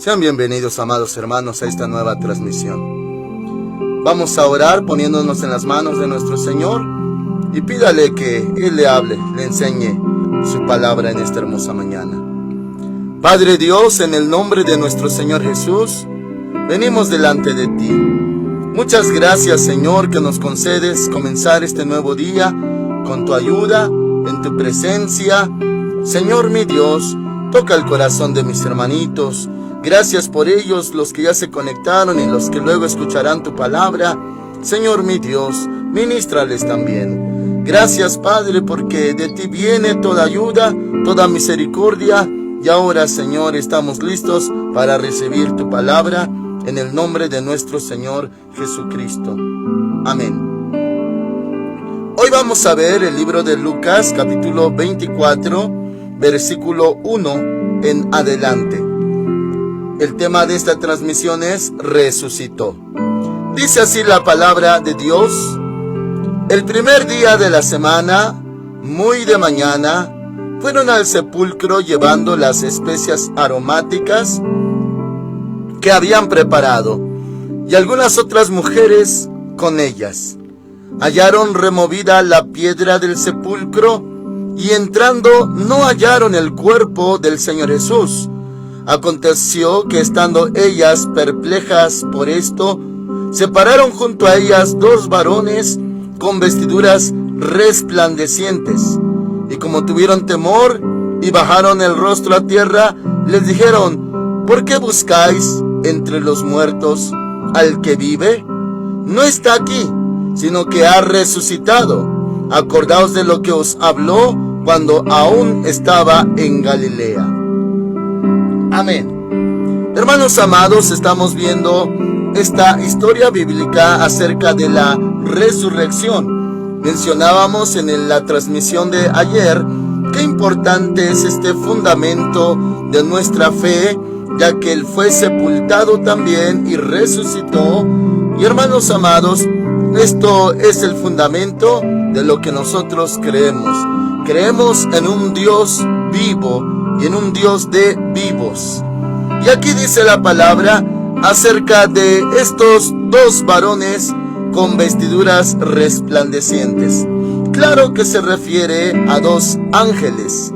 Sean bienvenidos, amados hermanos, a esta nueva transmisión. Vamos a orar poniéndonos en las manos de nuestro Señor y pídale que Él le hable, le enseñe su palabra en esta hermosa mañana. Padre Dios, en el nombre de nuestro Señor Jesús, venimos delante de ti. Muchas gracias, Señor, que nos concedes comenzar este nuevo día con tu ayuda, en tu presencia. Señor mi Dios, toca el corazón de mis hermanitos. Gracias por ellos, los que ya se conectaron y los que luego escucharán tu palabra. Señor mi Dios, ministrales también. Gracias, Padre, porque de ti viene toda ayuda, toda misericordia. Y ahora, Señor, estamos listos para recibir tu palabra en el nombre de nuestro Señor Jesucristo. Amén. Hoy vamos a ver el libro de Lucas, capítulo 24, versículo 1 en adelante. El tema de esta transmisión es resucitó. Dice así la palabra de Dios: el primer día de la semana, muy de mañana, fueron al sepulcro llevando las especias aromáticas que habían preparado, y algunas otras mujeres con ellas. Hallaron removida la piedra del sepulcro, y entrando no hallaron el cuerpo del Señor Jesús. Aconteció que estando ellas perplejas por esto, se pararon junto a ellas dos varones con vestiduras resplandecientes, y como tuvieron temor y bajaron el rostro a tierra, les dijeron: ¿por qué buscáis entre los muertos al que vive? No está aquí, sino que ha resucitado. Acordaos de lo que os habló cuando aún estaba en Galilea. Amén. Hermanos amados, estamos viendo esta historia bíblica acerca de la resurrección. Mencionábamos en la transmisión de ayer qué importante es este fundamento de nuestra fe, ya que Él fue sepultado también y resucitó. Y hermanos amados, esto es el fundamento de lo que nosotros creemos. Creemos en un Dios vivo y en un Dios de vivos. Y aquí dice la palabra acerca de estos dos varones con vestiduras resplandecientes. Claro que se refiere a dos ángeles.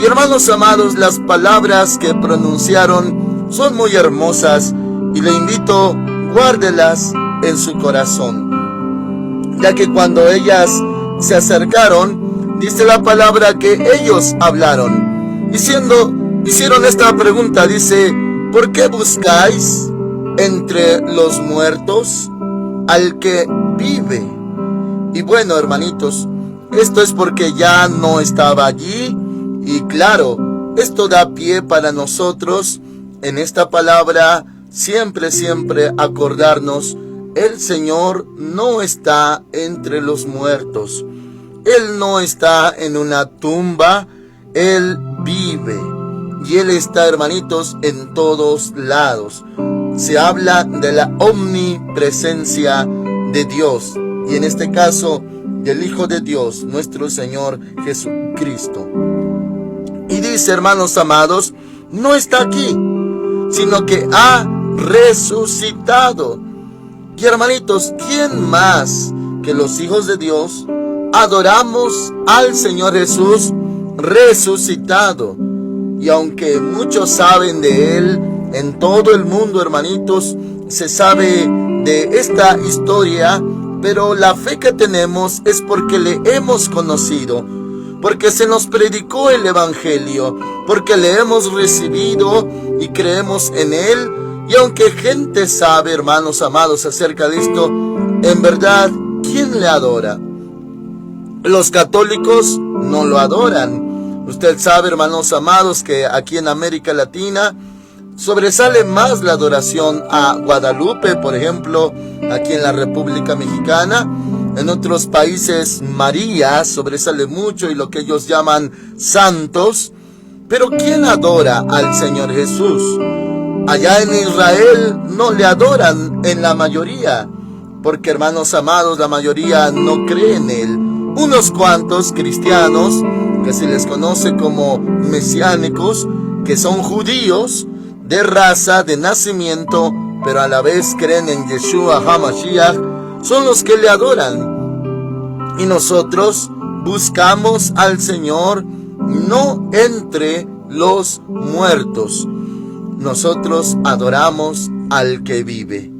Y hermanos amados, las palabras que pronunciaron son muy hermosas y le invito, guárdelas en su corazón, ya que cuando ellas se acercaron, dice la palabra que ellos hablaron, hicieron esta pregunta, dice: ¿por qué buscáis entre los muertos al que vive? Y bueno, hermanitos, esto es porque ya no estaba allí. Y claro, esto da pie para nosotros en esta palabra siempre acordarnos: el Señor no está entre los muertos. Él no está en una tumba, Él vive. Y Él está, hermanitos, en todos lados. Se habla de la omnipresencia de Dios, y en este caso del Hijo de Dios, nuestro Señor Jesucristo. Y dice, hermanos amados, no está aquí, sino que ha resucitado. Y hermanitos, ¿quién más que los hijos de Dios adoramos al Señor Jesús resucitado? Y aunque muchos saben de Él en todo el mundo, hermanitos, se sabe de esta historia, pero la fe que tenemos es porque le hemos conocido, porque se nos predicó el Evangelio, porque le hemos recibido y creemos en Él. Y aunque gente sabe, hermanos amados, acerca de esto, en verdad, ¿quién le adora? Los católicos no lo adoran. Usted sabe, hermanos amados, que aquí en América Latina sobresale más la adoración a Guadalupe, por ejemplo, aquí en la República Mexicana. En otros países María sobresale mucho y lo que ellos llaman santos. Pero ¿quién adora al Señor Jesús? Allá en Israel no le adoran en la mayoría, porque, hermanos amados, la mayoría no cree en Él. Unos cuantos cristianos, que se les conoce como mesiánicos, que son judíos, de raza, de nacimiento, pero a la vez creen en Yeshua HaMashiach, son los que le adoran. Y nosotros buscamos al Señor no entre los muertos. Nosotros adoramos al que vive.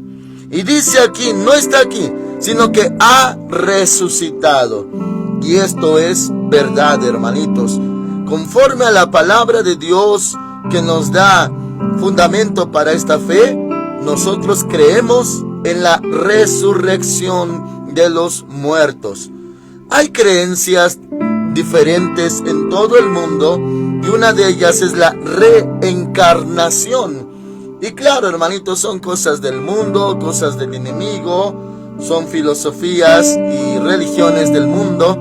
Y dice aquí, no está aquí, sino que ha resucitado. Y esto es verdad, hermanitos. Conforme a la palabra de Dios que nos da fundamento para esta fe, nosotros creemos en la resurrección de los muertos. Hay creencias diferentes en todo el mundo y una de ellas es la reencarnación. Y claro, hermanitos, son cosas del mundo, cosas del enemigo, son filosofías y religiones del mundo,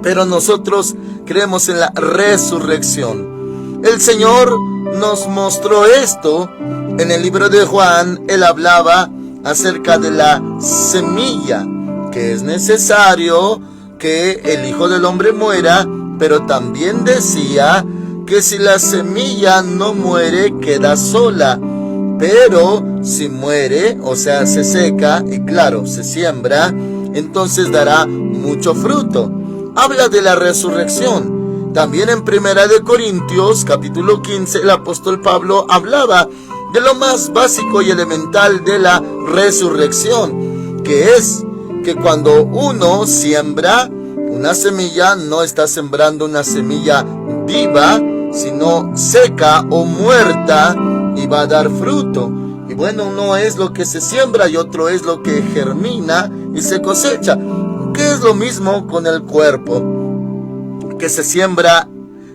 pero nosotros creemos en la resurrección. El Señor nos mostró esto en el libro de Juan. Él hablaba acerca de la semilla, que es necesario que el Hijo del Hombre muera, pero también decía que si la semilla no muere, queda sola, pero si muere, o sea, se seca y claro, se siembra, entonces dará mucho fruto. Habla de la resurrección. También en 1 Corintios, capítulo 15, el apóstol Pablo hablaba de lo más básico y elemental de la resurrección, que es que cuando uno siembra una semilla, no está sembrando una semilla viva, sino seca o muerta, y va a dar fruto. Y bueno, uno es lo que se siembra y otro es lo que germina y se cosecha. Que es lo mismo con el cuerpo, que se siembra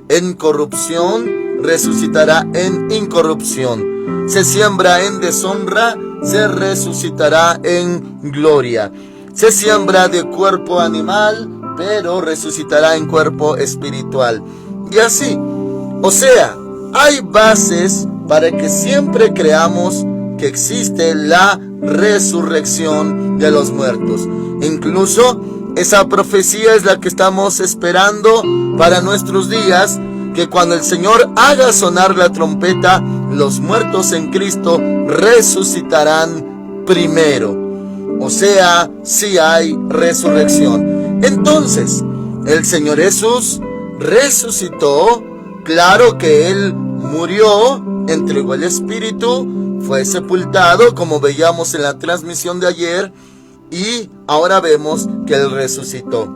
en corrupción, resucitará en incorrupción. Se siembra en deshonra, se resucitará en gloria. Se siembra de cuerpo animal, pero resucitará en cuerpo espiritual. Y así, o sea, hay bases para que siempre creamos que existe la resurrección de los muertos. Incluso esa profecía es la que estamos esperando para nuestros días, que cuando el Señor haga sonar la trompeta, los muertos en Cristo resucitarán primero. O sea, sí hay resurrección. Entonces, el Señor Jesús resucitó. Claro que Él murió, entregó el Espíritu, fue sepultado, como veíamos en la transmisión de ayer, y ahora vemos que Él resucitó.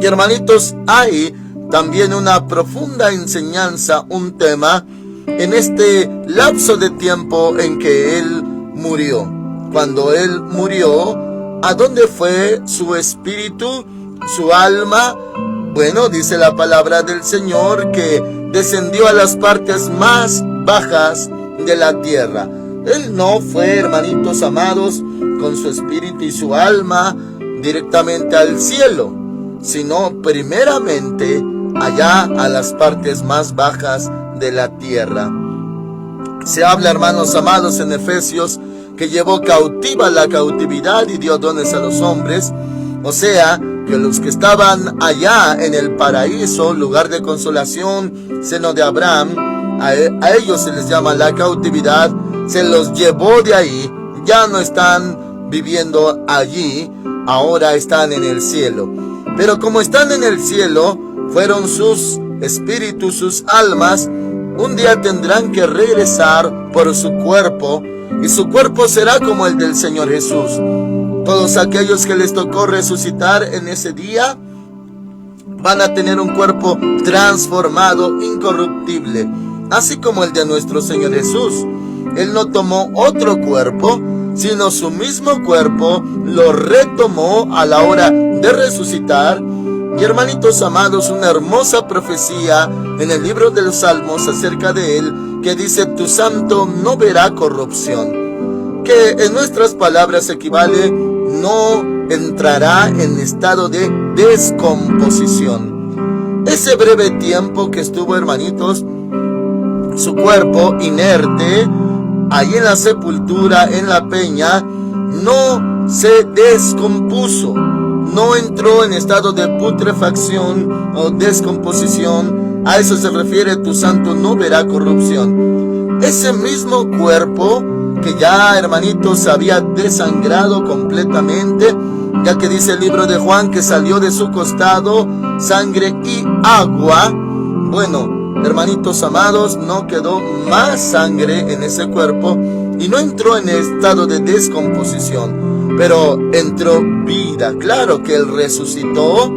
Y hermanitos, hay también una profunda enseñanza, un tema, en este lapso de tiempo en que Él murió. Cuando Él murió, ¿a dónde fue su espíritu, su alma? Bueno, dice la palabra del Señor que descendió a las partes más bajas de la tierra. Él no fue, hermanitos amados, con su espíritu y su alma directamente al cielo, sino primeramente allá a las partes más bajas de la tierra. Se habla, hermanos amados, en Efesios, que llevó cautiva la cautividad y dio dones a los hombres. O sea, que los que estaban allá en el paraíso, lugar de consolación, seno de Abraham, a ellos se les llama la cautividad, se los llevó de ahí, ya no están viviendo allí, ahora están en el cielo. Pero como están en el cielo, fueron sus espíritus, sus almas, un día tendrán que regresar por su cuerpo, y su cuerpo será como el del Señor Jesús. Todos aquellos que les tocó resucitar en ese día van a tener un cuerpo transformado, incorruptible, así como el de nuestro Señor Jesús. Él no tomó otro cuerpo, sino su mismo cuerpo lo retomó a la hora de resucitar. Y hermanitos amados, una hermosa profecía en el libro de los Salmos acerca de Él, que dice: tu santo no verá corrupción, que en nuestras palabras equivale: no entrará en estado de descomposición. Ese breve tiempo que estuvo, hermanitos, su cuerpo inerte, ahí en la sepultura, en la peña, no se descompuso, no entró en estado de putrefacción o descomposición. A eso se refiere: tu santo no verá corrupción. ese mismo cuerpo que ya, hermanitos, había desangrado completamente, ya que dice el libro de Juan que salió de su costado sangre y agua. Bueno, hermanitos amados, no quedó más sangre en ese cuerpo y no entró en estado de descomposición, pero entró vida. Claro que Él resucitó,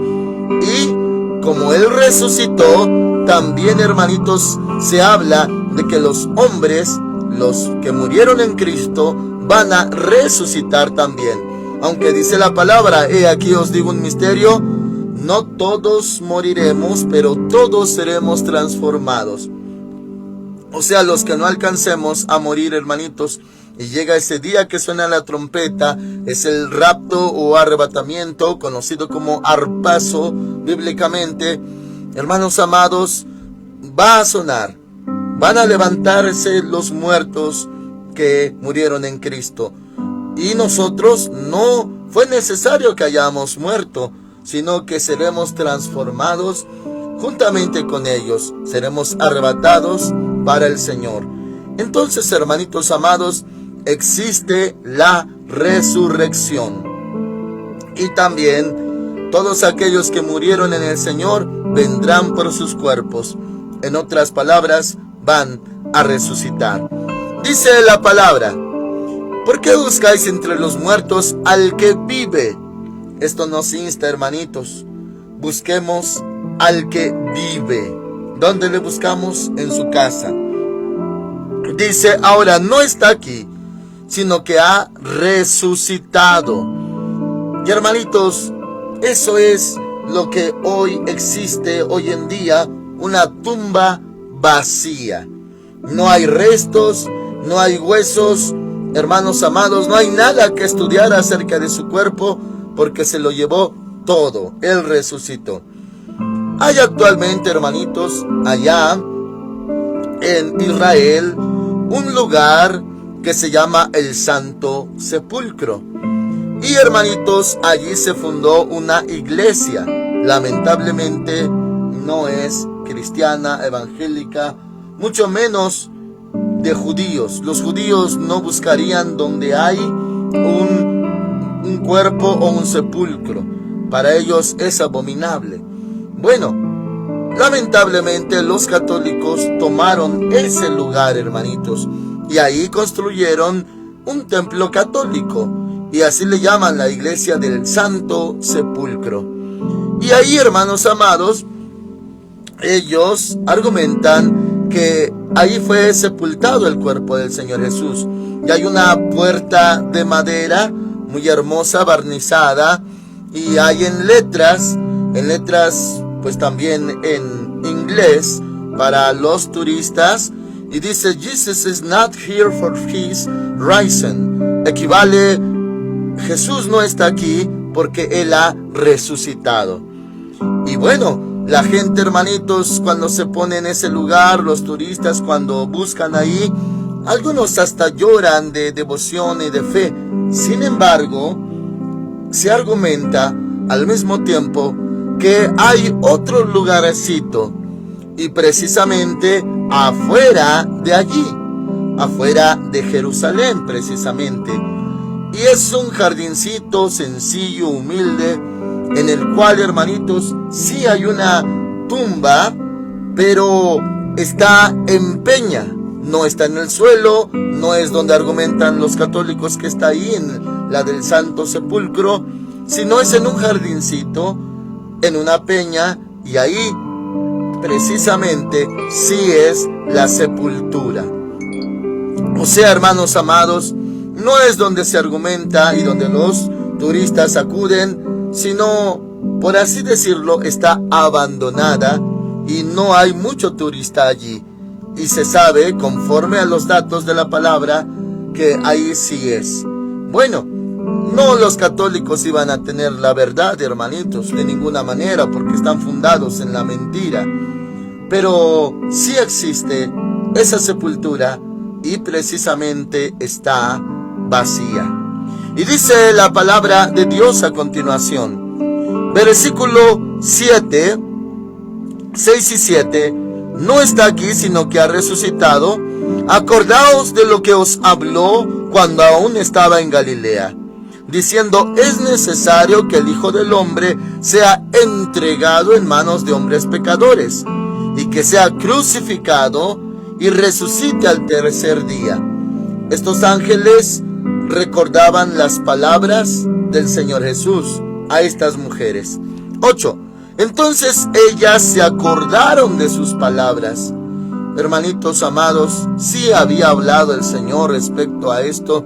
y como Él resucitó, también, hermanitos, se habla de que los hombres, los que murieron en Cristo, van a resucitar también. Aunque dice la palabra, he aquí os digo un misterio, no todos moriremos, pero todos seremos transformados. O sea, los que no alcancemos a morir, hermanitos, y llega ese día que suena la trompeta, es el rapto o arrebatamiento, conocido como arpazo bíblicamente. Hermanos amados, va a sonar, van a levantarse los muertos que murieron en Cristo. Y nosotros no fue necesario que hayamos muerto, sino que seremos transformados juntamente con ellos, seremos arrebatados para el Señor. Entonces, hermanitos amados, existe la resurrección. Y también todos aquellos que murieron en el Señor vendrán por sus cuerpos. En otras palabras, van a resucitar. Dice la palabra: ¿por qué buscáis entre los muertos al que vive? Esto nos insta, hermanitos. Busquemos al que vive. ¿Dónde le buscamos? En su casa. Dice, ahora no está aquí, sino que ha resucitado. Y hermanitos, eso es lo que hoy existe, hoy en día, una tumba vacía. No hay restos, no hay huesos, hermanos amados, no hay nada que estudiar acerca de su cuerpo, porque se lo llevó todo. Él resucitó. Hay actualmente, hermanitos, allá en Israel, un lugar que se llama el Santo Sepulcro. Y, hermanitos, allí se fundó una iglesia. Lamentablemente no es cristiana, evangélica, mucho menos de judíos. Los judíos no buscarían donde hay un cuerpo o un sepulcro. Para ellos es abominable. Bueno, lamentablemente los católicos tomaron ese lugar, hermanitos, y ahí construyeron un templo católico, y así le llaman la iglesia del Santo Sepulcro. Y ahí, hermanos amados, ellos argumentan que ahí fue sepultado el cuerpo del Señor Jesús. Y hay una puerta de madera muy hermosa, barnizada, y hay en letras pues también en inglés para los turistas, y dice: Jesus is not here for his risen. Equivale: Jesús no está aquí porque Él ha resucitado. Y bueno, la gente, hermanitos, cuando se pone en ese lugar, los turistas cuando buscan ahí, algunos hasta lloran de devoción y de fe. Sin embargo, se argumenta al mismo tiempo que hay otro lugarcito, y precisamente afuera de allí, afuera de Jerusalén precisamente, y es un jardincito sencillo, humilde, en el cual, hermanitos, sí hay una tumba, pero está en peña, no está en el suelo, no es donde argumentan los católicos que está ahí en la del Santo Sepulcro, sino es en un jardincito, en una peña, y ahí precisamente sí es la sepultura. O sea, hermanos amados, no es donde se argumenta y donde los turistas acuden, sino, por así decirlo, está abandonada y no hay mucho turista allí. Y se sabe, conforme a los datos de la palabra, que ahí sí es. Bueno, no los católicos iban a tener la verdad, hermanitos, de ninguna manera, porque están fundados en la mentira. Pero sí existe esa sepultura y precisamente está vacía. Y dice la palabra de Dios a continuación, versículo 7, 6 y 7, no está aquí, sino que ha resucitado, acordaos de lo que os habló cuando aún estaba en Galilea, diciendo, es necesario que el Hijo del Hombre sea entregado en manos de hombres pecadores, y que sea crucificado y resucite al tercer día. Estos ángeles recordaban las palabras del Señor Jesús a estas mujeres. 8. Entonces ellas se acordaron de sus palabras. Hermanitos amados, sí había hablado el Señor respecto a esto,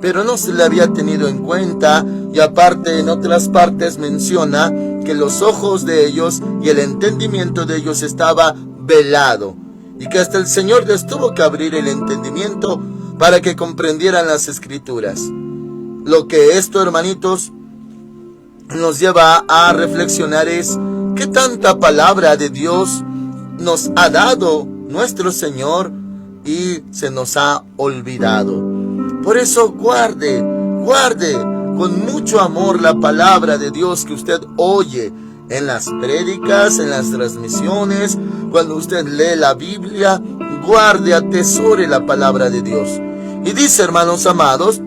pero no se le había tenido en cuenta, y aparte en otras partes menciona que los ojos de ellos y el entendimiento de ellos estaba velado, y que hasta el Señor les tuvo que abrir el entendimiento para que comprendieran las Escrituras. Lo que esto, hermanitos, nos lleva a reflexionar es qué tanta palabra de Dios nos ha dado nuestro Señor y se nos ha olvidado. Por eso guarde con mucho amor la palabra de Dios que usted oye en las prédicas, en las transmisiones, cuando usted lee la Biblia. Guarde, atesore la palabra de Dios. Y dice, hermanos amados,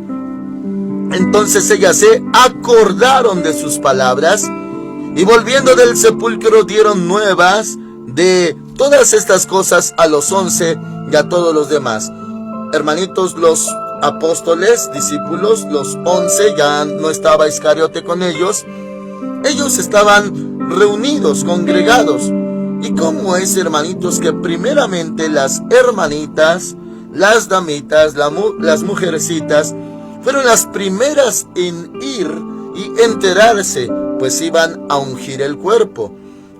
entonces ellas se acordaron de sus palabras, y volviendo del sepulcro dieron nuevas de todas estas cosas a los 11 y a todos los demás. Hermanitos, los apóstoles, discípulos, los 11, ya no estaba Iscariote con ellos. Ellos estaban reunidos, congregados. ¿Y cómo es, hermanitos, que primeramente las hermanitas, las damitas, las mujercitas, fueron las primeras en ir y enterarse, pues iban a ungir el cuerpo?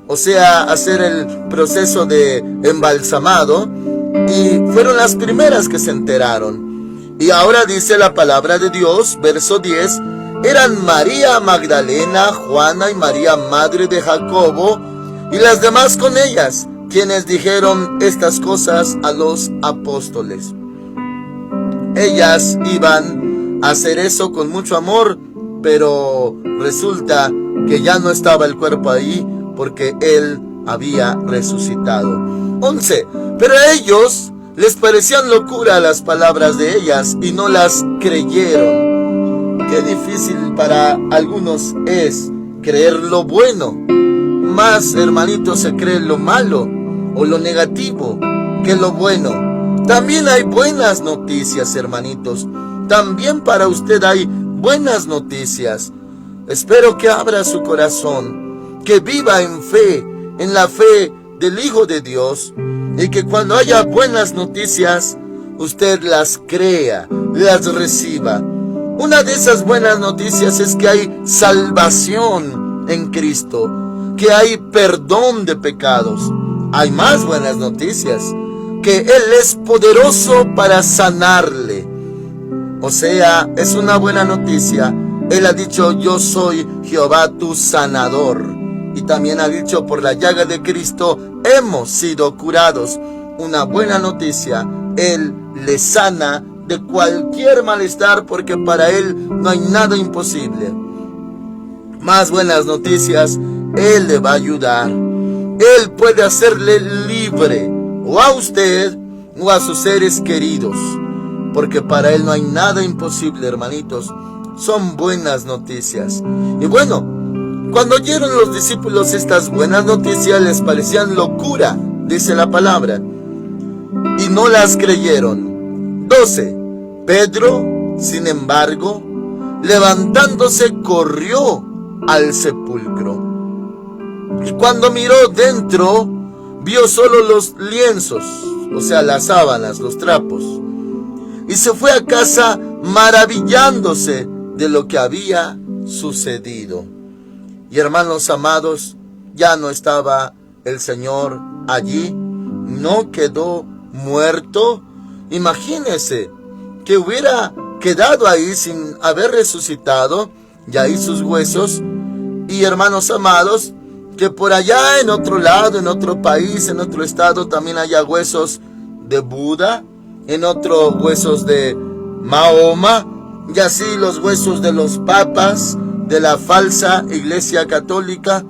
O sea, hacer el proceso de embalsamado, y fueron las primeras que se enteraron. Y ahora dice la palabra de Dios, verso 10, eran María Magdalena, Juana y María, madre de Jacobo, y las demás con ellas, quienes dijeron estas cosas a los apóstoles. Ellas iban a hacer eso con mucho amor, pero resulta que ya no estaba el cuerpo ahí, porque Él había resucitado. 11. Pero a ellos les parecían locura las palabras de ellas y no las creyeron. Qué difícil para algunos es creer lo bueno. Más, hermanitos, se cree lo malo o lo negativo que lo bueno. También hay buenas noticias, hermanitos. También para usted hay buenas noticias. Espero que abra su corazón, que viva en fe, en la fe del Hijo de Dios, y que cuando haya buenas noticias, usted las crea, las reciba. Una de esas buenas noticias es que hay salvación en Cristo, que hay perdón de pecados. Hay más buenas noticias, que Él es poderoso para sanarle. O sea, es una buena noticia. Él ha dicho, yo soy Jehová tu sanador. Y también ha dicho, por la llaga de Cristo hemos sido curados. Una buena noticia, Él le sana de cualquier malestar, porque para Él no hay nada imposible. Más buenas noticias, Él le va a ayudar. Él puede hacerle libre, o a usted o a sus seres queridos, porque para Él no hay nada imposible, hermanitos. Son buenas noticias. Y bueno, cuando oyeron los discípulos estas buenas noticias, les parecían locura, dice la palabra, y no las creyeron. 12. Pedro, sin embargo, levantándose, corrió al sepulcro. Y cuando miró dentro, vio solo los lienzos, o sea, las sábanas, los trapos, y se fue a casa maravillándose de lo que había sucedido. Y hermanos amados, ya no estaba el Señor allí, no quedó muerto. Imagínese que hubiera quedado ahí sin haber resucitado, y ahí sus huesos. Y hermanos amados, que por allá en otro lado, en otro país, en otro estado, también haya huesos de Buda, en otro huesos de Mahoma, y así los huesos de los papas, de la falsa iglesia católica.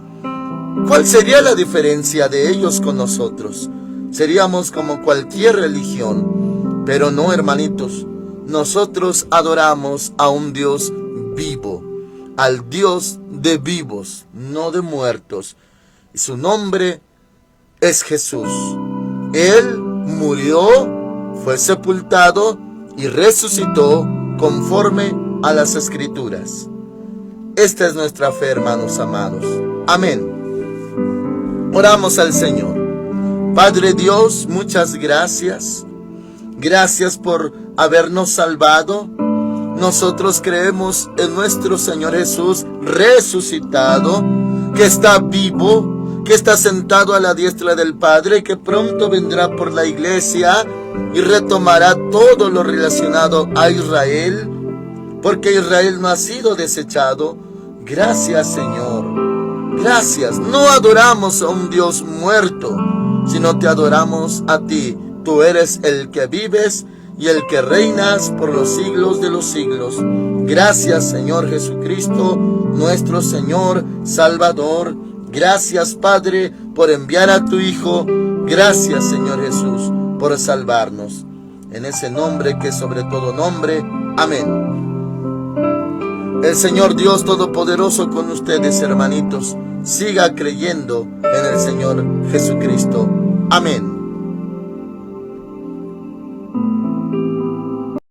¿Cuál sería la diferencia de ellos con nosotros? Seríamos como cualquier religión. Pero no, hermanitos, nosotros adoramos a un Dios vivo, al Dios de vivos, no de muertos. Y su nombre es Jesús. Él murió, fue sepultado y resucitó conforme a las Escrituras. Esta es nuestra fe, hermanos amados. Amén. Oramos al Señor. Padre Dios, muchas gracias. Gracias por habernos salvado. Nosotros creemos en nuestro Señor Jesús resucitado, que está vivo, que está sentado a la diestra del Padre, que pronto vendrá por la iglesia y retomará todo lo relacionado a Israel, porque Israel no ha sido desechado. Gracias, Señor. Gracias. No adoramos a un Dios muerto, sino te adoramos a ti. Tú eres el que vives y el que reinas por los siglos de los siglos. Gracias, Señor Jesucristo, nuestro Señor Salvador. Gracias, Padre, por enviar a tu Hijo. Gracias, Señor Jesús, por salvarnos. En ese nombre que es sobre todo nombre. Amén. El Señor Dios Todopoderoso con ustedes, hermanitos. Siga creyendo en el Señor Jesucristo. Amén.